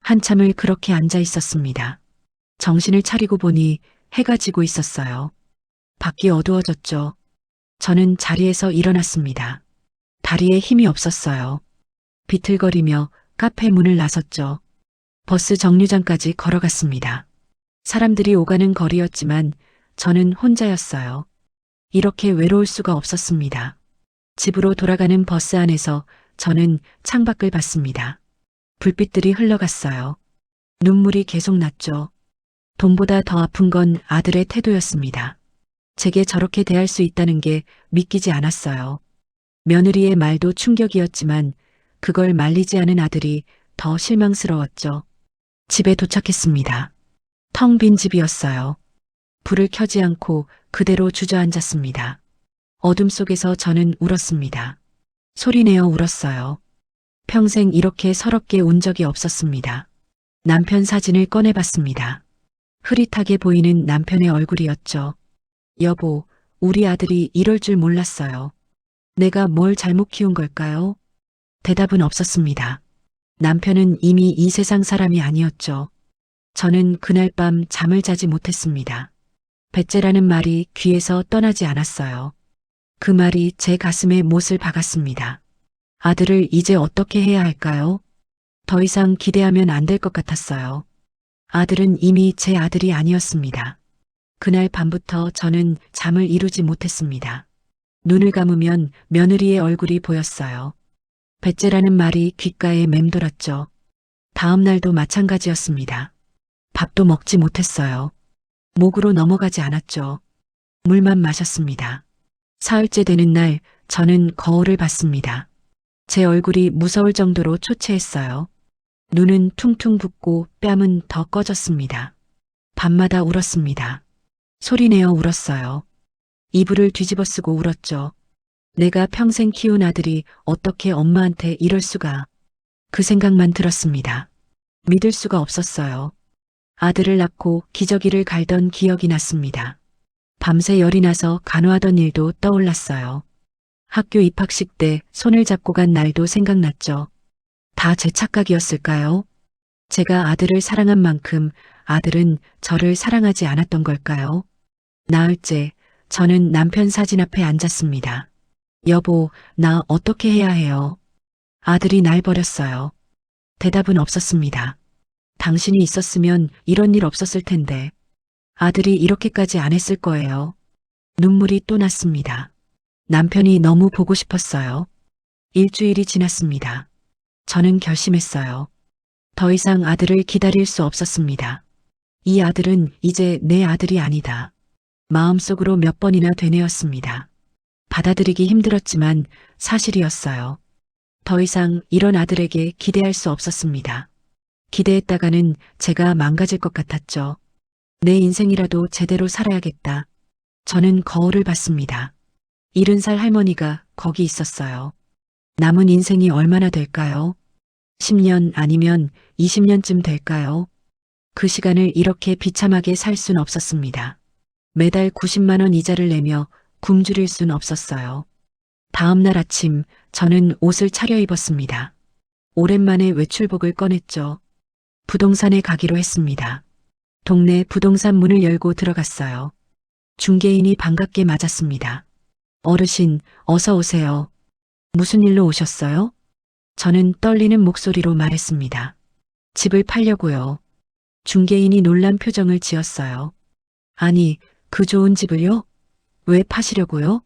한참을 그렇게 앉아 있었습니다. 정신을 차리고 보니 해가 지고 있었어요. 밖이 어두워졌죠. 저는 자리에서 일어났습니다. 다리에 힘이 없었어요. 비틀거리며 카페 문을 나섰죠. 버스 정류장까지 걸어갔습니다. 사람들이 오가는 거리였지만 저는 혼자였어요. 이렇게 외로울 수가 없었습니다. 집으로 돌아가는 버스 안에서 저는 창밖을 봤습니다. 불빛들이 흘러갔어요. 눈물이 계속 났죠. 돈보다 더 아픈 건 아들의 태도였습니다. 제게 저렇게 대할 수 있다는 게 믿기지 않았어요. 며느리의 말도 충격이었지만 그걸 말리지 않은 아들이 더 실망스러웠죠. 집에 도착했습니다. 텅 빈 집이었어요. 불을 켜지 않고 그대로 주저앉았습니다. 어둠 속에서 저는 울었습니다. 소리내어 울었어요. 평생 이렇게 서럽게 운 적이 없었습니다. 남편 사진을 꺼내봤습니다. 흐릿하게 보이는 남편의 얼굴이었죠. 여보, 우리 아들이 이럴 줄 몰랐어요. 내가 뭘 잘못 키운 걸까요? 대답은 없었습니다. 남편은 이미 이 세상 사람이 아니었죠. 저는 그날 밤 잠을 자지 못했습니다. 배째라는 말이 귀에서 떠나지 않았어요. 그 말이 제 가슴에 못을 박았습니다. 아들을 이제 어떻게 해야 할까요? 더 이상 기대하면 안 될 것 같았어요. 아들은 이미 제 아들이 아니었습니다. 그날 밤부터 저는 잠을 이루지 못했습니다. 눈을 감으면 며느리의 얼굴이 보였어요. 배째라는 말이 귓가에 맴돌았죠. 다음 날도 마찬가지였습니다. 밥도 먹지 못했어요. 목으로 넘어가지 않았죠. 물만 마셨습니다. 사흘째 되는 날 저는 거울을 봤습니다. 제 얼굴이 무서울 정도로 초췌했어요. 눈은 퉁퉁 붓고 뺨은 더 꺼졌습니다. 밤마다 울었습니다. 소리내어 울었어요. 이불을 뒤집어 쓰고 울었죠. 내가 평생 키운 아들이 어떻게 엄마한테 이럴 수가. 그 생각만 들었습니다. 믿을 수가 없었어요. 아들을 낳고 기저귀를 갈던 기억이 났습니다. 밤새 열이 나서 간호하던 일도 떠올랐어요. 학교 입학식 때 손을 잡고 간 날도 생각났죠. 다 제 착각이었을까요? 제가 아들을 사랑한 만큼 아들은 저를 사랑하지 않았던 걸까요? 나흘째 저는 남편 사진 앞에 앉았습니다. 여보, 나 어떻게 해야 해요? 아들이 날 버렸어요. 대답은 없었습니다. 당신이 있었으면 이런 일 없었을 텐데. 아들이 이렇게까지 안 했을 거예요. 눈물이 또 났습니다. 남편이 너무 보고 싶었어요. 일주일이 지났습니다. 저는 결심했어요. 더 이상 아들을 기다릴 수 없었습니다. 이 아들은 이제 내 아들이 아니다. 마음속으로 몇 번이나 되뇌었습니다. 받아들이기 힘들었지만 사실이었어요. 더 이상 이런 아들에게 기대할 수 없었습니다. 기대했다가는 제가 망가질 것 같았죠. 내 인생이라도 제대로 살아야겠다. 저는 거울을 봤습니다. 70살 할머니가 거기 있었어요. 남은 인생이 얼마나 될까요? 10년 아니면 20년쯤 될까요? 그 시간을 이렇게 비참하게 살 순 없었습니다. 매달 90만 원 이자를 내며 굶주릴 순 없었어요. 다음 날 아침 저는 옷을 차려입었습니다. 오랜만에 외출복을 꺼냈죠. 부동산에 가기로 했습니다. 동네 부동산 문을 열고 들어갔어요. 중개인이 반갑게 맞았습니다. 어르신, 어서 오세요. 무슨 일로 오셨어요? 저는 떨리는 목소리로 말했습니다. 집을 팔려고요. 중개인이 놀란 표정을 지었어요. 아니, 그 좋은 집을요? 왜 파시려고요?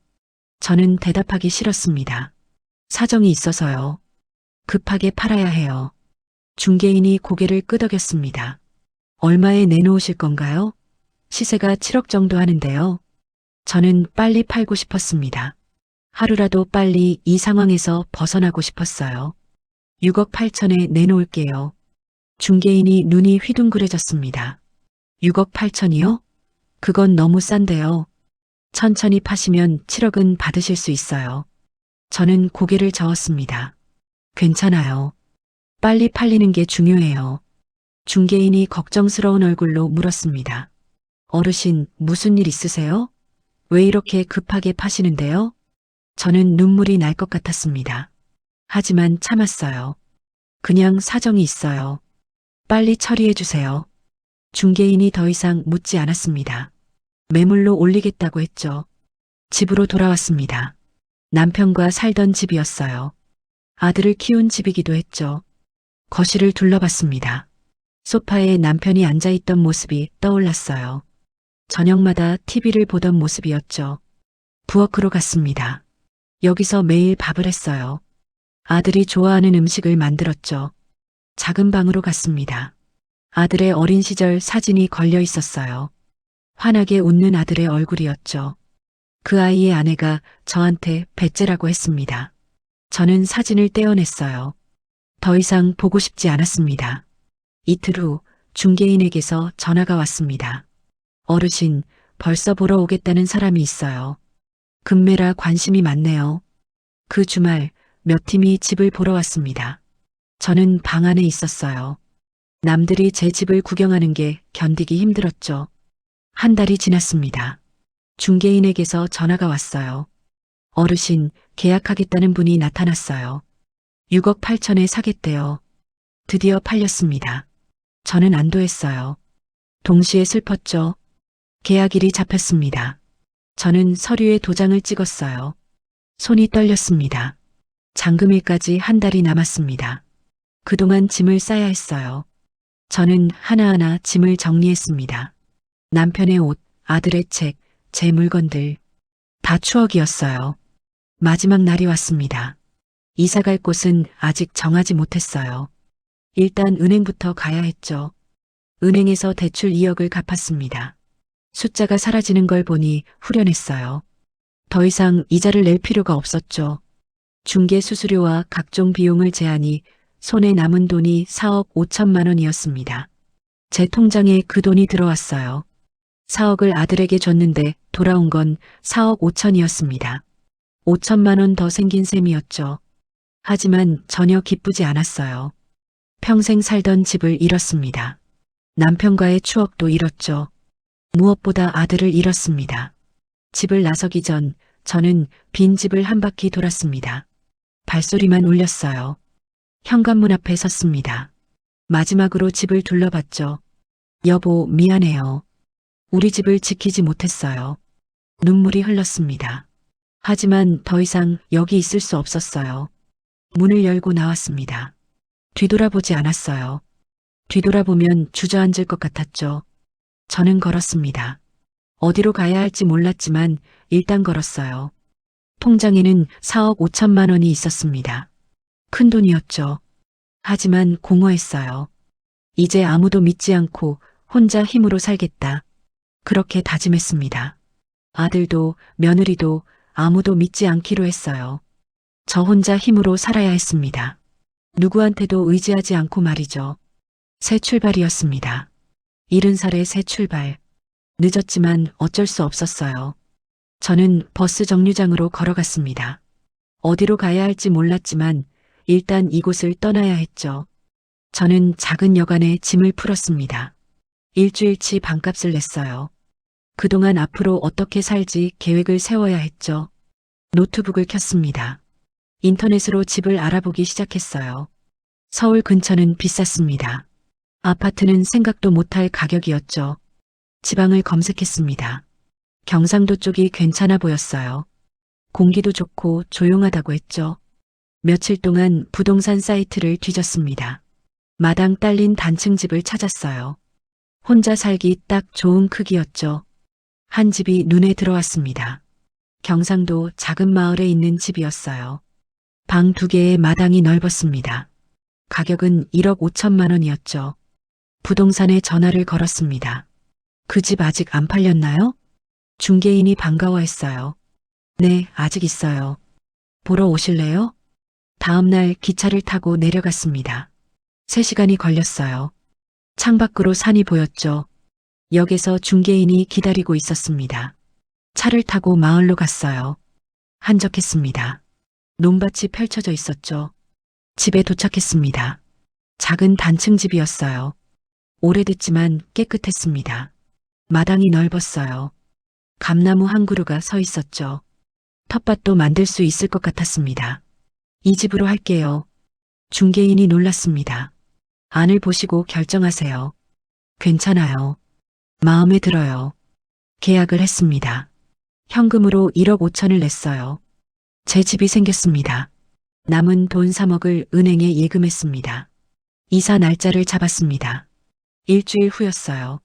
저는 대답하기 싫었습니다. 사정이 있어서요. 급하게 팔아야 해요. 중개인이 고개를 끄덕였습니다. 얼마에 내놓으실 건가요? 시세가 7억 정도 하는데요. 저는 빨리 팔고 싶었습니다. 하루라도 빨리 이 상황에서 벗어나고 싶었어요. 6억 8천에 내놓을게요. 중개인이 눈이 휘둥그레졌습니다. 6억 8천이요? 그건 너무 싼데요. 천천히 파시면 7억은 받으실 수 있어요. 저는 고개를 저었습니다. 괜찮아요. 빨리 팔리는 게 중요해요. 중개인이 걱정스러운 얼굴로 물었습니다. 어르신, 무슨 일 있으세요? 왜 이렇게 급하게 파시는데요? 저는 눈물이 날 것 같았습니다. 하지만 참았어요. 그냥 사정이 있어요. 빨리 처리해 주세요. 중개인이 더 이상 묻지 않았습니다. 매물로 올리겠다고 했죠. 집으로 돌아왔습니다. 남편과 살던 집이었어요. 아들을 키운 집이기도 했죠. 거실을 둘러봤습니다. 소파에 남편이 앉아있던 모습이 떠올랐어요. 저녁마다 TV를 보던 모습이었죠. 부엌으로 갔습니다. 여기서 매일 밥을 했어요. 아들이 좋아하는 음식을 만들었죠. 작은 방으로 갔습니다. 아들의 어린 시절 사진이 걸려 있었어요. 환하게 웃는 아들의 얼굴이었죠. 그 아이의 아내가 저한테 배째라고 했습니다. 저는 사진을 떼어냈어요. 더 이상 보고 싶지 않았습니다. 이틀 후 중개인에게서 전화가 왔습니다. 어르신, 벌써 보러 오겠다는 사람이 있어요. 금매라 관심이 많네요. 그 주말 몇 팀이 집을 보러 왔습니다. 저는 방 안에 있었어요. 남들이 제 집을 구경하는 게 견디기 힘들었죠. 한 달이 지났습니다. 중개인에게서 전화가 왔어요. 어르신, 계약하겠다는 분이 나타났어요. 6억 8천에 사겠대요. 드디어 팔렸습니다. 저는 안도했어요. 동시에 슬펐죠. 계약일이 잡혔습니다. 저는 서류에 도장을 찍었어요. 손이 떨렸습니다. 잔금일까지 한 달이 남았습니다. 그동안 짐을 싸야 했어요. 저는 하나하나 짐을 정리했습니다. 남편의 옷, 아들의 책, 제 물건들. 다 추억이었어요. 마지막 날이 왔습니다. 이사 갈 곳은 아직 정하지 못했어요. 일단 은행부터 가야 했죠. 은행에서 대출 2억을 갚았습니다. 숫자가 사라지는 걸 보니 후련했어요. 더 이상 이자를 낼 필요가 없었죠. 중개 수수료와 각종 비용을 제하니 손에 남은 돈이 4억 5천만 원이었습니다. 제 통장에 그 돈이 들어왔어요. 4억을 아들에게 줬는데 돌아온 건 4억 5천이었습니다. 5천만 원 더 생긴 셈이었죠. 하지만 전혀 기쁘지 않았어요. 평생 살던 집을 잃었습니다. 남편과의 추억도 잃었죠. 무엇보다 아들을 잃었습니다. 집을 나서기 전 저는 빈 집을 한 바퀴 돌았습니다. 발소리만 울렸어요. 현관문 앞에 섰습니다. 마지막으로 집을 둘러봤죠. 여보, 미안해요. 우리 집을 지키지 못했어요. 눈물이 흘렀습니다. 하지만 더 이상 여기 있을 수 없었어요. 문을 열고 나왔습니다. 뒤돌아보지 않았어요. 뒤돌아보면 주저앉을 것 같았죠. 저는 걸었습니다. 어디로 가야 할지 몰랐지만 일단 걸었어요. 통장에는 4억 5천만 원이 있었습니다. 큰 돈이었죠. 하지만 공허했어요. 이제 아무도 믿지 않고 혼자 힘으로 살겠다. 그렇게 다짐했습니다. 아들도 며느리도 아무도 믿지 않기로 했어요. 저 혼자 힘으로 살아야 했습니다. 누구한테도 의지하지 않고 말이죠. 새 출발이었습니다. 70살의 새 출발. 늦었지만 어쩔 수 없었어요. 저는 버스 정류장으로 걸어갔습니다. 어디로 가야 할지 몰랐지만 일단 이곳을 떠나야 했죠. 저는 작은 여관에 짐을 풀었습니다. 일주일치 방값을 냈어요. 그동안 앞으로 어떻게 살지 계획을 세워야 했죠. 노트북을 켰습니다. 인터넷으로 집을 알아보기 시작했어요. 서울 근처는 비쌌습니다. 아파트는 생각도 못할 가격이었죠. 지방을 검색했습니다. 경상도 쪽이 괜찮아 보였어요. 공기도 좋고 조용하다고 했죠. 며칠 동안 부동산 사이트를 뒤졌습니다. 마당 딸린 단층 집을 찾았어요. 혼자 살기 딱 좋은 크기였죠. 한 집이 눈에 들어왔습니다. 경상도 작은 마을에 있는 집이었어요. 방 2개의 마당이 넓었습니다. 가격은 1억 5천만 원이었죠. 부동산에 전화를 걸었습니다. 그 집 아직 안 팔렸나요? 중개인이 반가워했어요. 네, 아직 있어요. 보러 오실래요? 다음 날 기차를 타고 내려갔습니다. 3시간이 걸렸어요. 창밖으로 산이 보였죠. 역에서 중개인이 기다리고 있었습니다. 차를 타고 마을로 갔어요. 한적했습니다. 논밭이 펼쳐져 있었죠. 집에 도착했습니다. 작은 단층 집이었어요. 오래됐지만 깨끗했습니다. 마당이 넓었어요. 감나무 한 그루가 서 있었죠. 텃밭도 만들 수 있을 것 같았습니다. 이 집으로 할게요. 중개인이 놀랐습니다. 안을 보시고 결정하세요. 괜찮아요. 마음에 들어요. 계약을 했습니다. 현금으로 1억 5천을 냈어요. 제 집이 생겼습니다. 남은 돈 3억을 은행에 예금했습니다. 이사 날짜를 잡았습니다. 일주일 후였어요.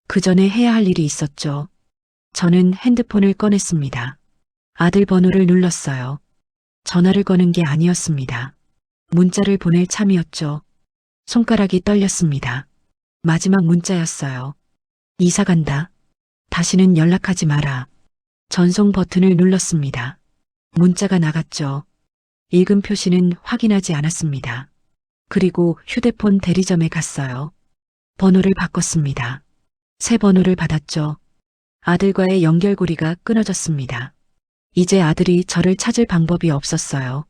그 전에 해야 할 일이 있었죠. 저는 핸드폰을 꺼냈습니다. 아들 번호를 눌렀어요. 전화를 거는 게 아니었습니다. 문자를 보낼 참이었죠. 손가락이 떨렸습니다. 마지막 문자였어요. 이사 간다. 다시는 연락하지 마라. 전송 버튼을 눌렀습니다. 문자가 나갔죠. 읽음 표시는 확인하지 않았습니다. 그리고 휴대폰 대리점에 갔어요. 번호를 바꿨습니다. 새 번호를 받았죠. 아들과의 연결고리가 끊어졌습니다. 이제 아들이 저를 찾을 방법이 없었어요.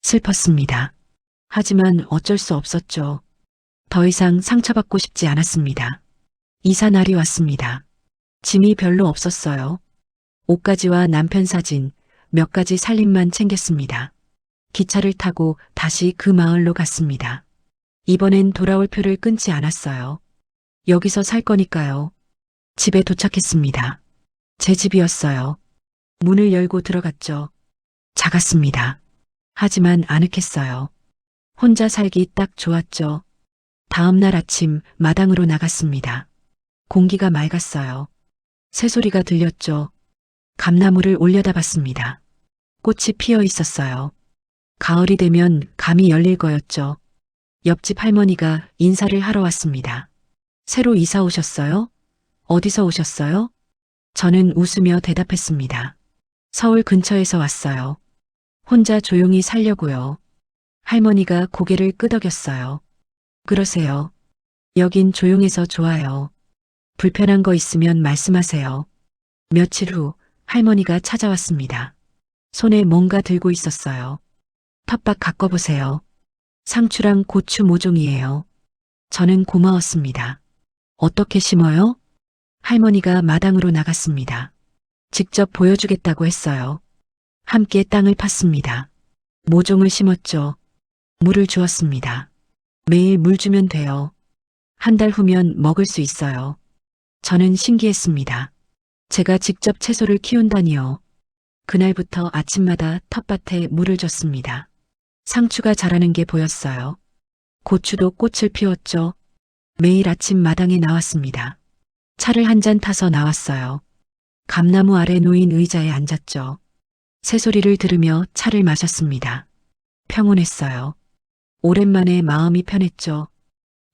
슬펐습니다. 하지만 어쩔 수 없었죠. 더 이상 상처받고 싶지 않았습니다. 이사 날이 왔습니다. 짐이 별로 없었어요. 옷가지와 남편 사진, 몇 가지 살림만 챙겼습니다. 기차를 타고 다시 그 마을로 갔습니다. 이번엔 돌아올 표를 끊지 않았어요. 여기서 살 거니까요. 집에 도착했습니다. 제 집이었어요. 문을 열고 들어갔죠. 작았습니다. 하지만 아늑했어요. 혼자 살기 딱 좋았죠. 다음 날 아침 마당으로 나갔습니다. 공기가 맑았어요. 새소리가 들렸죠. 감나무를 올려다봤습니다. 꽃이 피어 있었어요. 가을이 되면 감이 열릴 거였죠. 옆집 할머니가 인사를 하러 왔습니다. 새로 이사 오셨어요? 어디서 오셨어요? 저는 웃으며 대답했습니다. 서울 근처에서 왔어요. 혼자 조용히 살려고요. 할머니가 고개를 끄덕였어요. 그러세요. 여긴 조용해서 좋아요. 불편한 거 있으면 말씀하세요. 며칠 후 할머니가 찾아왔습니다. 손에 뭔가 들고 있었어요. 텃밭 가꿔보세요. 상추랑 고추 모종이에요. 저는 고마웠습니다. 어떻게 심어요? 할머니가 마당으로 나갔습니다. 직접 보여주겠다고 했어요. 함께 땅을 팠습니다. 모종을 심었죠. 물을 주었습니다. 매일 물 주면 돼요. 한 달 후면 먹을 수 있어요. 저는 신기했습니다. 제가 직접 채소를 키운다니요. 그날부터 아침마다 텃밭에 물을 줬습니다. 상추가 자라는 게 보였어요. 고추도 꽃을 피웠죠. 매일 아침 마당에 나왔습니다. 차를 한 잔 타서 나왔어요. 감나무 아래 놓인 의자에 앉았죠. 새소리를 들으며 차를 마셨습니다. 평온했어요. 오랜만에 마음이 편했죠.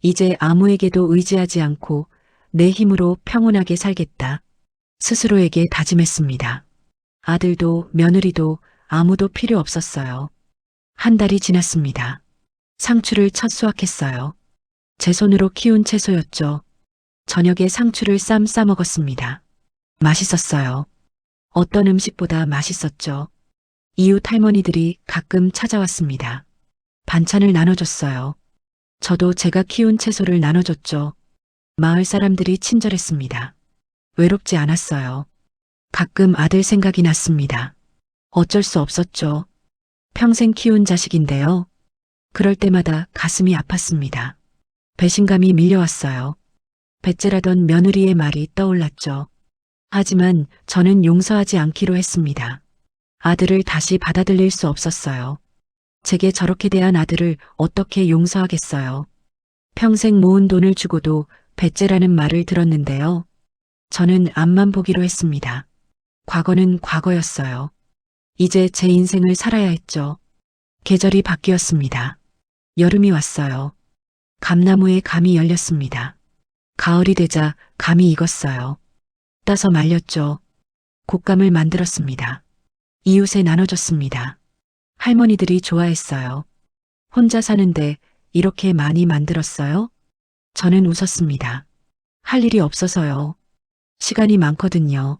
이제 아무에게도 의지하지 않고 내 힘으로 평온하게 살겠다. 스스로에게 다짐했습니다. 아들도 며느리도 아무도 필요 없었어요. 한 달이 지났습니다. 상추를 첫 수확했어요. 제 손으로 키운 채소였죠. 저녁에 상추를 쌈 싸 먹었습니다. 맛있었어요. 어떤 음식보다 맛있었죠. 이웃 할머니들이 가끔 찾아왔습니다. 반찬을 나눠줬어요. 저도 제가 키운 채소를 나눠줬죠. 마을 사람들이 친절했습니다. 외롭지 않았어요. 가끔 아들 생각이 났습니다. 어쩔 수 없었죠. 평생 키운 자식인데요. 그럴 때마다 가슴이 아팠습니다. 배신감이 밀려왔어요. 배째라던 며느리의 말이 떠올랐죠. 하지만 저는 용서하지 않기로 했습니다. 아들을 다시 받아들일 수 없었어요. 제게 저렇게 대한 아들을 어떻게 용서하겠어요. 평생 모은 돈을 주고도 배째라는 말을 들었는데요. 저는 앞만 보기로 했습니다. 과거는 과거였어요. 이제 제 인생을 살아야 했죠. 계절이 바뀌었습니다. 여름이 왔어요. 감나무에 감이 열렸습니다. 가을이 되자 감이 익었어요. 따서 말렸죠. 곶감을 만들었습니다. 이웃에 나눠줬습니다. 할머니들이 좋아했어요. 혼자 사는데 이렇게 많이 만들었어요? 저는 웃었습니다. 할 일이 없어서요. 시간이 많거든요.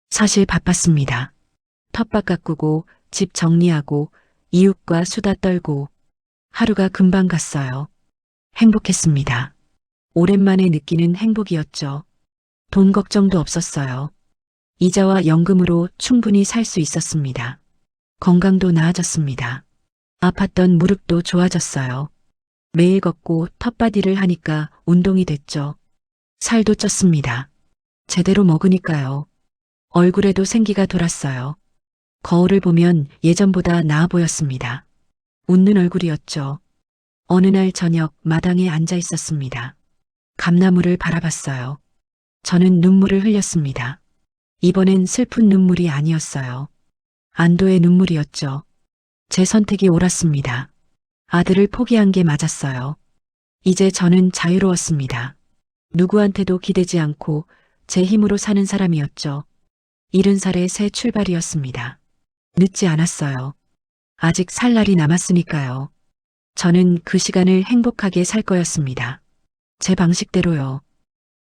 사실 바빴습니다. 텃밭 가꾸고 집 정리하고 이웃과 수다 떨고 하루가 금방 갔어요. 행복했습니다. 오랜만에 느끼는 행복이었죠. 돈 걱정도 없었어요. 이자와 연금으로 충분히 살 수 있었습니다. 건강도 나아졌습니다. 아팠던 무릎도 좋아졌어요. 매일 걷고 텃밭일을 하니까 운동이 됐죠. 살도 쪘습니다. 제대로 먹으니까요. 얼굴에도 생기가 돌았어요. 거울을 보면 예전보다 나아 보였습니다. 웃는 얼굴이었죠. 어느 날 저녁 마당에 앉아 있었습니다. 감나무를 바라봤어요. 저는 눈물을 흘렸습니다. 이번엔 슬픈 눈물이 아니었어요. 안도의 눈물이었죠. 제 선택이 옳았습니다. 아들을 포기한 게 맞았어요. 이제 저는 자유로웠습니다. 누구한테도 기대지 않고 제 힘으로 사는 사람이었죠. 70살의 새 출발이었습니다. 늦지 않았어요. 아직 살 날이 남았으니까요. 저는 그 시간을 행복하게 살 거였습니다. 제 방식대로요.